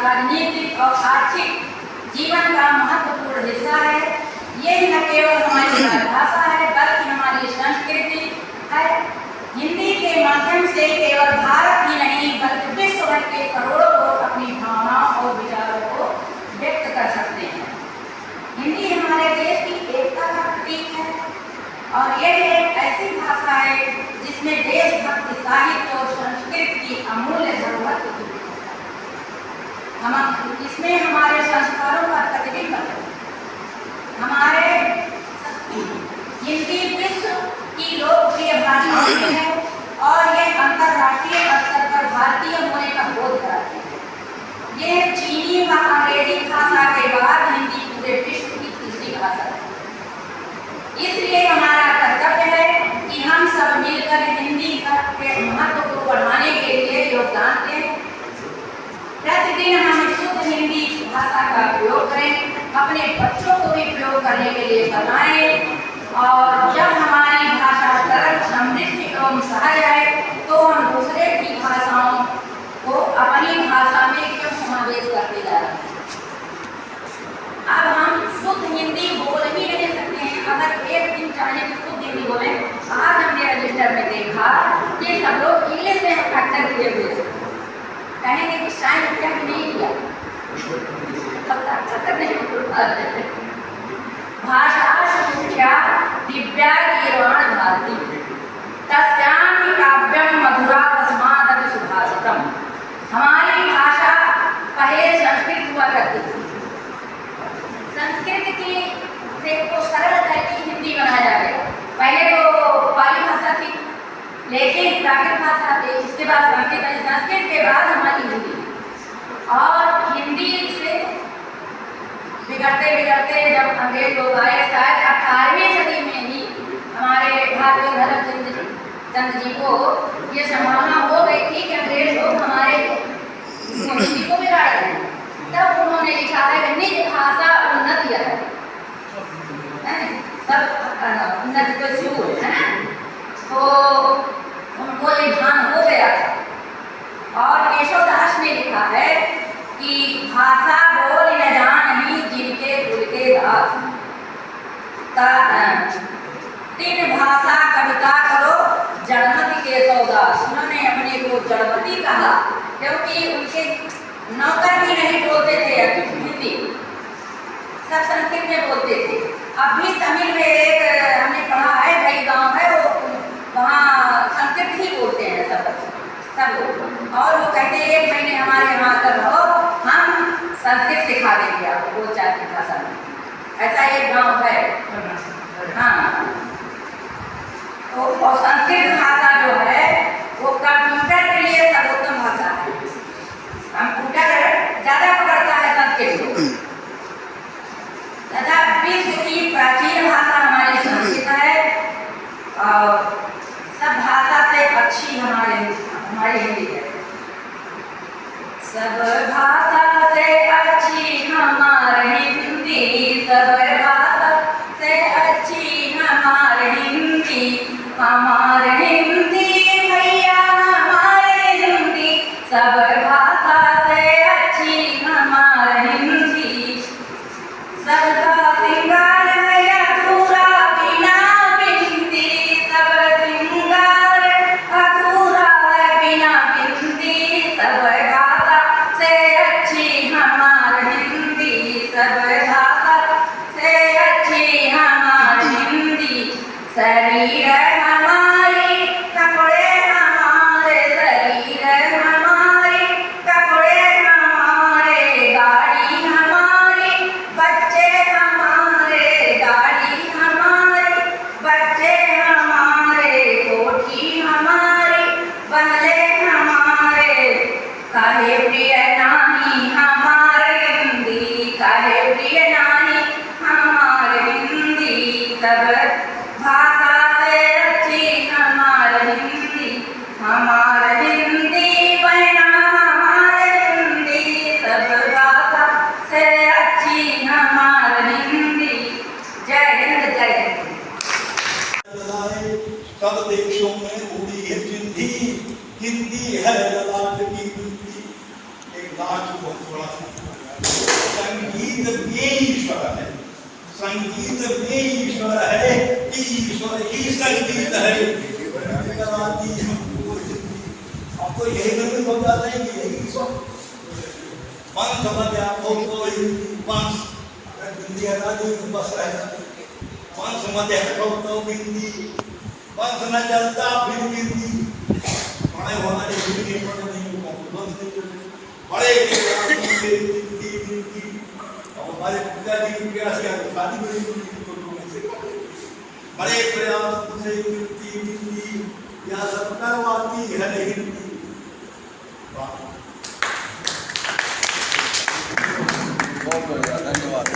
राजनीतिक और आर्थिक जीवन का महत्वपूर्ण हिस्सा है। ये न केवल हमारी भाषा है बल्कि हमारी संस्कृति है। हिंदी के माध्यम से केवल भारत ही नहीं बल्कि विश्व भर के करोड़ों लोग अपनी भावनाओं और विचारों को व्यक्त कर सकते हैं। हिंदी हमारे देश की एकता का प्रतीक है और यह एक ऐसी भाषा है जिसमें देशभक्ति, साहित्य और संस्कृति की अमूल्य धरोहर हम इसमें हमारे संस्कारों का प्रतिबिंब है। हमारे हिंदी विश्व की लोकप्रिय भाषा है और यह अंतर्राष्ट्रीय स्तर पर भारतीय होने का बोध कराती है। यह चीनी व अंग्रेजी भाषा के बाद हिंदी पूरे विश्व की तीसरी भाषा है। इसलिए हमारा कर्तव्य है कि हम सब मिलकर हिंदी के महत्व को बढ़ाने के लिए योगदान दें। प्रतिदिन हम शुद्ध हिंदी भाषा का प्रयोग करें, अपने बच्चों को भी प्रयोग करने के लिए बताएं और जब हमारी भाषा सरल, समृद्ध एवं सहज है तो हम दूसरे की भाषाओं को अपनी भाषा में क्यों समावेश करते जा रहे हैं। अब हम शुद्ध हिंदी बोल ही नहीं सकते हैं। अगर एक दिन चाहे तो शुद्ध हिंदी बोले। आज हमने रजिस्टर में देखा कि सब लोग इंग्लिश में अक्षर किए हुए थे। कहेंगे कि शायद क्या नहीं किया भाषा शिक्षा दिव्या गीर्वाण भारती तस्यामि काव्यम मधुरा तस्मादपि सुभाषितम। हमारी भाषा पहले संस्कृत हुआ करती थी। संस्कृत की से को सरल करके हिंदी बनाया गया। पहले तो पाली भाषा थी लेकिन प्राकृत भाषा थी, इसके बाद संस्कृत आई, संस्कृत के बाद हमारी हिंदी। और हिंदी से बिगड़ते बिगड़ते जब अंग्रेज लोग आए, शायद 18वीं सदी में ही हमारे भारतीय धर्मचंद चंद जी को ये संभावना हो गई थी कि अंग्रेज लोग हमारे हिंदी को बिगाड़ रहे हैं। तब उन्होंने लिखा है कि निज भाषा उन्नति है, सब उन्नति को शुरू है ना। तो उनको ये ध्यान हो गया था और केशवदास ने लिखा है कि भाषा बोल न जानहि जिनके कुल के दास, तीन भाषा कविता करो जड़मती केशवदास। उन्होंने अपने को जड़मती कहा क्योंकि उनके नौकर भी नहीं बोलते थे हिंदी, सब संस्कृत में बोलते थे। अभी तमिल में एक हमने पढ़ा है, कई गांव है वो वहाँ संस्कृत ही बोलते हैं सब लोग। और वो कहते हैं 1 महीने हमारे यहाँ आकर रहो, हम संस्कृत सिखा देंगे आपको 2-4 की भाषा में। ऐसा एक गांव है। हाँ, तो और संस्कृत भाषा जो है वो कंप्यूटर के लिए सर्वोत्तम भाषा है। कंप्यूटर ज़्यादा पकड़ता है संस्कृत को तथा विश्व की प्राचीन भाषा हमारी संस्कृत है और सब भाषा से अच्छी हमारी हिंदी है। सब भाषा से अच्छी हमारी हिंदी, सब भाषा से अच्छी हमारी हिंदी, हमारे हिंदी भैया हमारे हिंदी। सब भाषा से अच्छी हमारी हिंदी, सबका सिंगार है अधूरा बिना बिंदी, सब सिंगार अधूरा है बिना बिंदी। सब भाषा से अच्छी हमारी हिंदी, सब भाषा से अच्छी हमारी हिंदी। शरीर हमारी कपड़े हमारे, शरीर हमारी कपड़े हमारे, गाड़ी हमारी बच्चे हमारे, गाड़ी हमारी बच्चे हमारे, कोठी हमारी बंगले हमारे। काहे प्रिय नानी हमारे हिंदी, काहे प्रिय नानी हमारे हिंदी। सब भाषा से अच्छी हमारी हिंदी, हमारी हिंदी बहना हमारे हिंदी। सब भाषा से अच्छी हमारी हिंदी। जय हिंद, जय हिंद। सब देशों में उड़ी है हिंदी, हिंदी है ललाट की बिंदी। एक लास्ट बहुत बड़ा संगीत में ईश्वर है, संगीत में ईश्वर है, ईश्वर ही संगीत है। आपको यही नहीं हो जाता है कि यही ईश्वर मन समझ आपको पंच बिंदी हटा दी बस रह जाती, मन समझ तो बिंदी पंच न चलता फिर बिंदी बड़े हमारे बिंदी पर नहीं होगा बस नहीं बड़े बिंदी और हमारे पिताजी की प्रयास किया शादी में बड़े प्रयास से बिंदी या सब करवाती है लेकिन बहुत बढ़िया, धन्यवाद।